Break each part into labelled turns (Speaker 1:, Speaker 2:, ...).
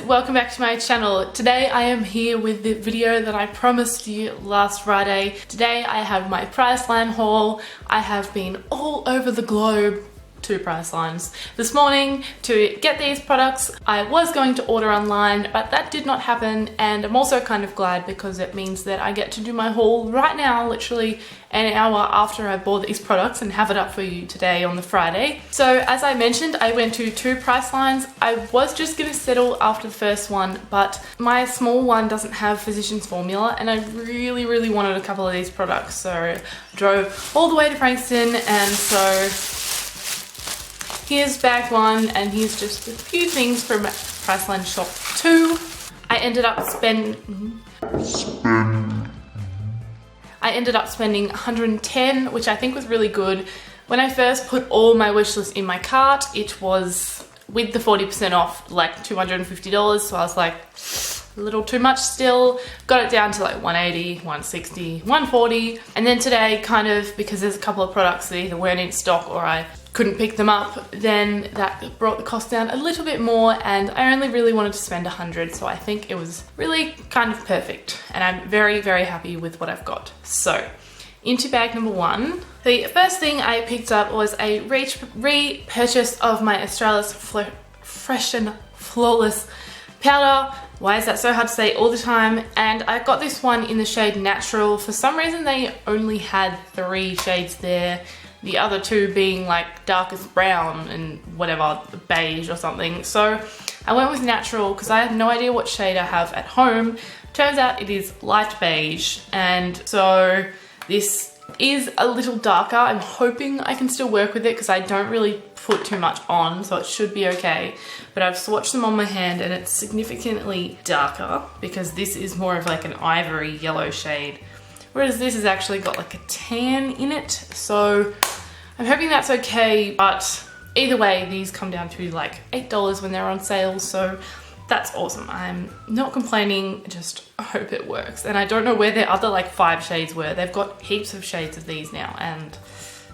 Speaker 1: welcome back to my channel. Today I am here with the video that I promised you last Friday. Today I have my Priceline haul. I have been all over the globe to Pricelines this morning to get these products. I was going to order online, but that did not happen, and I'm also kind of glad because it means that I get to do my haul right now, literally an hour after I bought these products, and have it up for you today on the Friday. So as I mentioned, I went to two Pricelines. I was just gonna settle after the first one, but my small one doesn't have Physicians Formula, and I really wanted a couple of these products, so I drove all the way to Frankston. And so here's bag one, and here's just a few things from Priceline shop 2. I ended up spending $110, which I think was really good. When I first put all my wish list in my cart, it was with the 40% off like $250, so I was like, a little too much still. Got it down to like 180, 160, 140. And then today, kind of, because there's a couple of products that either weren't in stock or I couldn't pick them up, then that brought the cost down a little bit more, and I only really wanted to spend 100, so I think it was really kind of perfect, and I'm very happy with what I've got. So into bag number 1. The first thing I picked up was a repurchase of my Australis Fresh and Flawless powder. Why is that so hard to say all the time? And I got this one in the shade Natural. For some reason they only had 3 shades there, the other 2 being like darkest brown and whatever, beige or something. So I went with Natural because I have no idea what shade I have at home. Turns out it is light beige, and so this is a little darker. I'm hoping I can still work with it because I don't really put too much on, so it should be okay. But I've swatched them on my hand and it's significantly darker because this is more of like an ivory yellow shade, whereas this has actually got like a tan in it. So I'm hoping that's okay, but either way, these come down to like $8 when they're on sale, so that's awesome. I'm not complaining, just hope it works. And I don't know where their other like 5 shades were. They've got heaps of shades of these now, and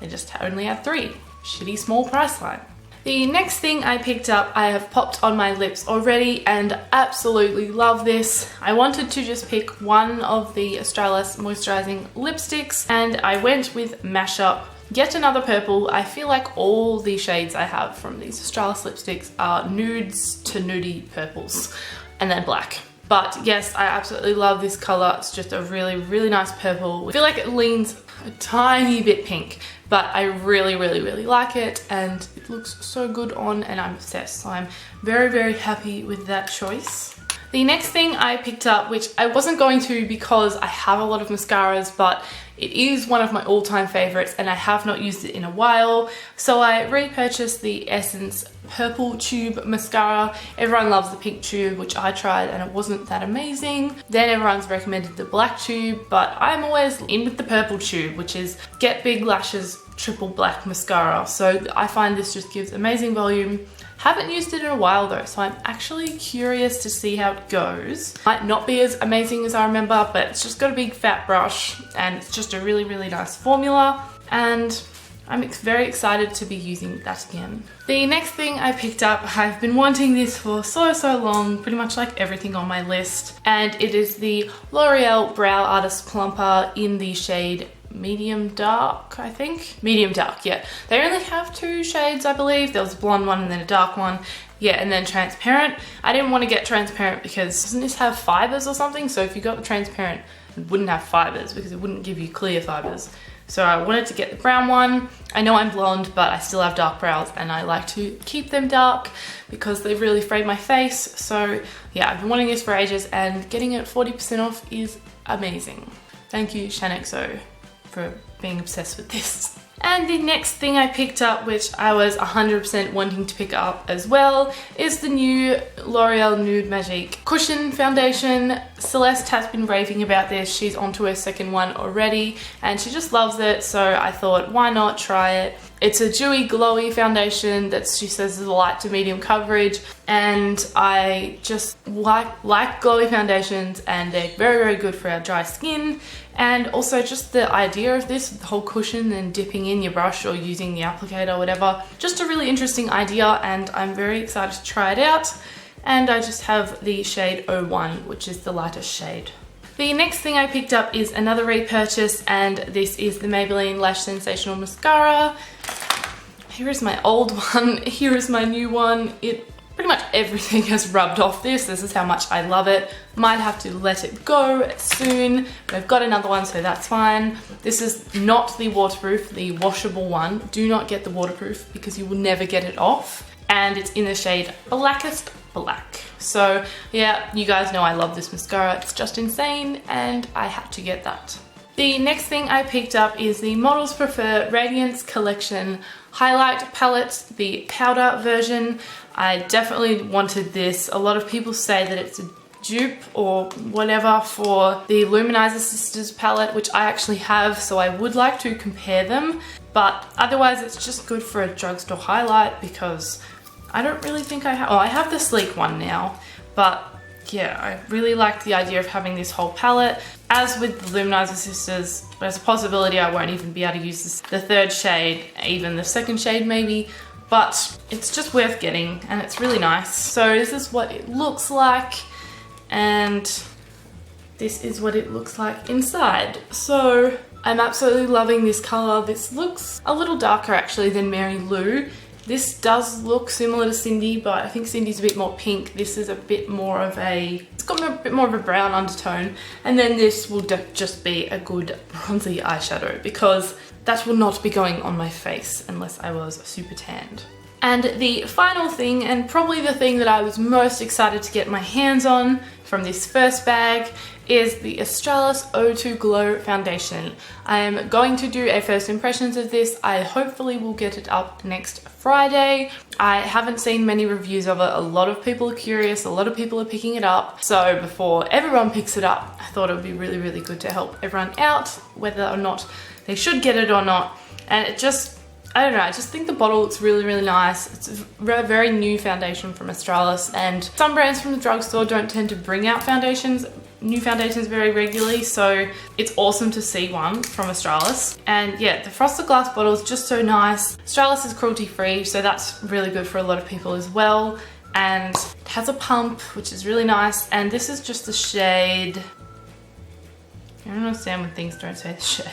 Speaker 1: they just only had 3. Shitty small Priceline. The next thing I picked up, I have popped on my lips already and absolutely love this. I wanted to just pick one of the Australis moisturizing lipsticks, and I went with Mashup. Yet another purple. I feel like all the shades I have from these Australis lipsticks are nudes to nudie purples, and then black. But yes, I absolutely love this color. It's just a really nice purple. I feel like it leans a tiny bit pink, but I really like it, and it looks so good on, and I'm obsessed. So I'm very happy with that choice. The next thing I picked up, which I wasn't going to because I have a lot of mascaras, but it is one of my all-time favorites and I have not used it in a while. So I repurchased the Essence Purple Tube Mascara. Everyone loves the pink tube, which I tried and it wasn't that amazing. Then everyone's recommended the black tube, but I'm always in with the purple tube, which is Get Big Lashes Triple Black Mascara. So I find this just gives amazing volume. Haven't used it in a while though, so I'm actually curious to see how it goes. Might not be as amazing as I remember, but it's just got a big fat brush and it's just a really nice formula, and I'm very excited to be using that again. The next thing I picked up, I've been wanting this for so long, pretty much like everything on my list, and it is the L'Oreal Brow Artist Plumper in the shade medium dark, I think. Medium dark, yeah. They only have 2 shades, I believe. There was a blonde one and then a dark one. Yeah, and then transparent. I didn't want to get transparent because doesn't this have fibers or something? So if you got the transparent, it wouldn't have fibers because it wouldn't give you clear fibers. So I wanted to get the brown one. I know I'm blonde, but I still have dark brows and I like to keep them dark because they really frame my face. So yeah, I've been wanting this for ages, and getting it 40% off is amazing. Thank you, Shannexo, for being obsessed with this. And the next thing I picked up, which I was 100% wanting to pick up as well, is the new L'Oreal Nude Magic Cushion Foundation. Celeste has been raving about this. She's onto her second one already and she just loves it, so I thought, why not try it? It's a dewy, glowy foundation that she says is light to medium coverage, and I just like glowy foundations, and they're very good for our dry skin. And also just the idea of this, the whole cushion and dipping in your brush or using the applicator or whatever, just a really interesting idea, and I'm very excited to try it out. and I just have the shade 01, which is the lightest shade. The next thing I picked up is another repurchase, and this is the Maybelline Lash Sensational Mascara. Here is my old one, here is my new one. Pretty much everything has rubbed off this. This is how much I love it. Might have to let it go soon, but I've got another one, so that's fine. This is not the waterproof, the washable one. Do not get the waterproof because you will never get it off. And it's in the shade Blackest Black. So yeah, you guys know I love this mascara. It's just insane, and I had to get that. The next thing I picked up is the Models Prefer Radiance Collection Highlight Palette, the powder version. I definitely wanted this. A lot of people say that it's a dupe or whatever for the Luminizer Sisters palette, which I actually have, so I would like to compare them. But otherwise, it's just good for a drugstore highlight because I don't really think I have... Oh, I have the sleek one now, but yeah, I really like the idea of having this whole palette. As with the Luminizer Sisters, there's a possibility I won't even be able to use this, the third shade, even the second shade maybe, but it's just worth getting and it's really nice. So this is what it looks like, and this is what it looks like inside. So I'm absolutely loving this color. This looks a little darker actually than Mary Lou. This does look similar to Cindy, but I think Cindy's a bit more pink. This is a bit more of a, it's got a bit more of a brown undertone. And then this will just be a good bronzy eyeshadow because that will not be going on my face unless I was super tanned. And the final thing, and probably the thing that I was most excited to get my hands on from this first bag, is the Australis O2 Glow Foundation. I am going to do a first impressions of this. I hopefully will get it up next Friday. I haven't seen many reviews of it. A lot of people are curious, a lot of people are picking it up. So before everyone picks it up, I thought it would be really, really good to help everyone out, whether or not they should get it or not. And it just, I don't know, I just think the bottle looks really, really nice. It's a very new foundation from Australis, and some brands from the drugstore don't tend to bring out new foundations very regularly, so it's awesome to see one from Australis. And yeah, the frosted glass bottle is just so nice. Australis is cruelty free, so that's really good for a lot of people as well. And it has a pump, which is really nice. And this is just the shade, I don't understand when things don't say the shade.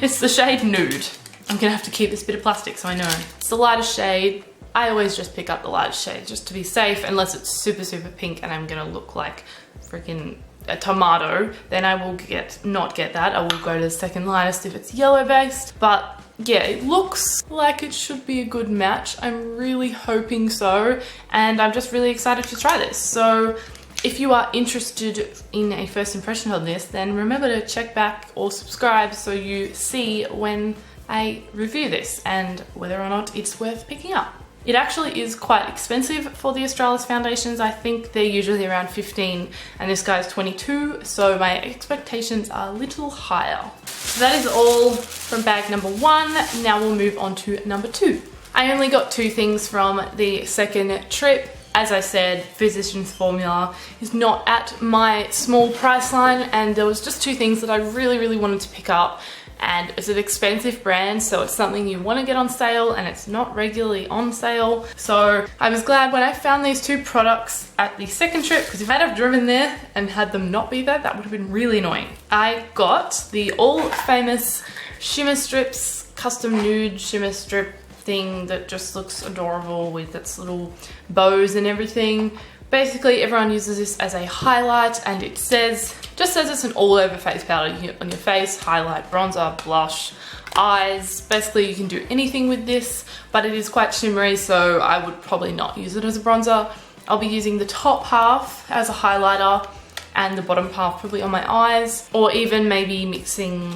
Speaker 1: It's the shade Nude. I'm gonna have to keep this bit of plastic so I know. It's the lightest shade. I always just pick up the lightest shade just to be safe, unless it's super, super pink and I'm gonna look like freaking a tomato, then I will not get that. I will go to the second lightest if it's yellow based. But yeah, it looks like it should be a good match. I'm really hoping so, and I'm just really excited to try this. So if you are interested in a first impression on this, then remember to check back or subscribe so you see when I review this and whether or not it's worth picking up. It actually is quite expensive for the Australis foundations. I think they're usually around 15 and this guy's 22, so my expectations are a little higher. So that is all from bag number 1. Now we'll move on to number 2. I only got 2 things from the second trip. As I said, Physicians Formula is not at my small Priceline, and there was just 2 things that I really, really wanted to pick up. And it's an expensive brand, so it's something you want to get on sale, and it's not regularly on sale. So I was glad when I found these 2 products at the second trip, because if I'd have driven there and had them not be there, that would have been really annoying. I got the all famous Shimmer Strips custom nude shimmer strip thing that just looks adorable with its little bows and everything. Basically, everyone uses this as a highlight, and it just says it's an all-over face powder. You get on your face, highlight, bronzer, blush, eyes. Basically, you can do anything with this, but it is quite shimmery, so I would probably not use it as a bronzer. I'll be using the top half as a highlighter and the bottom half probably on my eyes, or even maybe mixing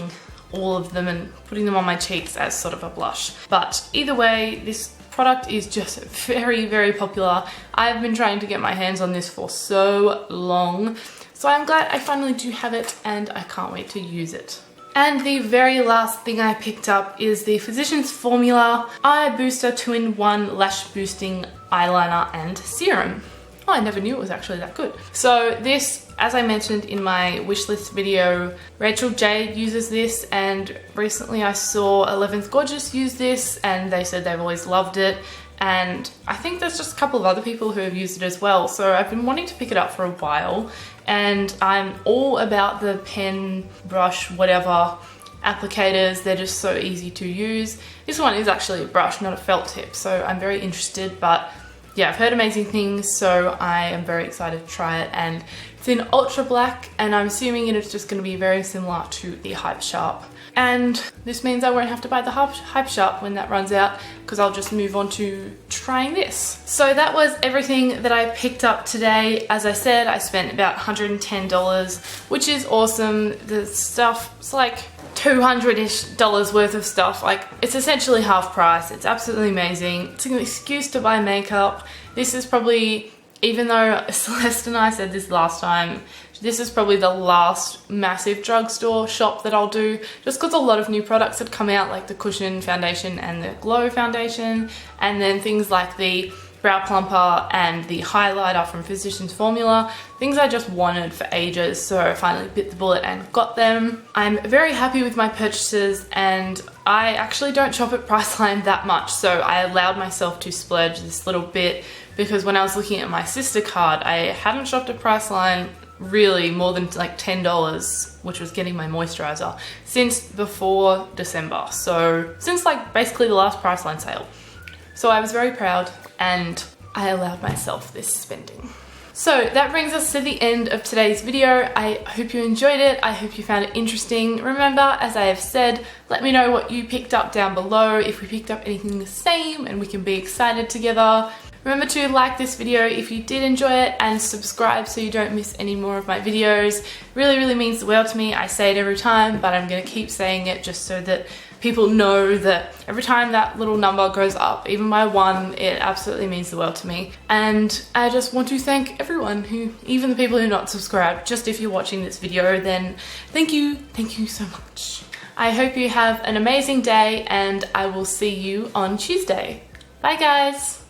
Speaker 1: all of them and putting them on my cheeks as sort of a blush. But either way, this product is just very, very popular. I've been trying to get my hands on this for so long, so I'm glad I finally do have it, and I can't wait to use it. And the very last thing I picked up is the Physicians Formula Eye Booster 2-in-1 Lash Boosting Eyeliner and Serum. Oh, I never knew it was actually that good. So this, as I mentioned in my wishlist video, Rachel Jade uses this, and recently I saw 11th Gorgeous use this, and they said they've always loved it. and I think there's just a couple of other people who have used it as well. So I've been wanting to pick it up for a while, and I'm all about the pen, brush, whatever applicators. They're just so easy to use. This one is actually a brush, not a felt tip, so I'm very interested. But yeah, I've heard amazing things, so I am very excited to try it. And it's in ultra black, and I'm assuming it's just going to be very similar to the Hyper Sharp. And this means I won't have to buy the Hyper Sharp when that runs out, because I'll just move on to trying this. So that was everything that I picked up today. As I said, I spent about $110, which is awesome. The stuff, it's like $200-ish worth of stuff. Like, it's essentially half price. It's absolutely amazing. It's an excuse to buy makeup. This is probably, even though Celeste and I said this last time, this is probably the last massive drugstore shop that I'll do, just because a lot of new products had come out, like the Cushion foundation and the Glow foundation, and then things like the brow plumper and the highlighter from Physicians Formula, things I just wanted for ages. So I finally bit the bullet and got them. I'm very happy with my purchases, and I actually don't shop at Priceline that much, so I allowed myself to splurge this little bit, because when I was looking at my sister card, I hadn't shopped at Priceline really more than like $10, which was getting my moisturizer, since before December. So since like basically the last Priceline sale. So I was very proud, and I allowed myself this spending. So that brings us to the end of today's video. I hope you enjoyed it. I hope you found it interesting. Remember, as I have said, let me know what you picked up down below, if we picked up anything the same, and we can be excited together. Remember to like this video if you did enjoy it, and subscribe so you don't miss any more of my videos. Really means the world to me. I say it every time, but I'm gonna keep saying it just so that people know that every time that little number goes up, even by 1, it absolutely means the world to me. And I just want to thank everyone who, even the people who are not subscribed, just if you're watching this video, then thank you so much. I hope you have an amazing day, and I will see you on Tuesday. Bye guys.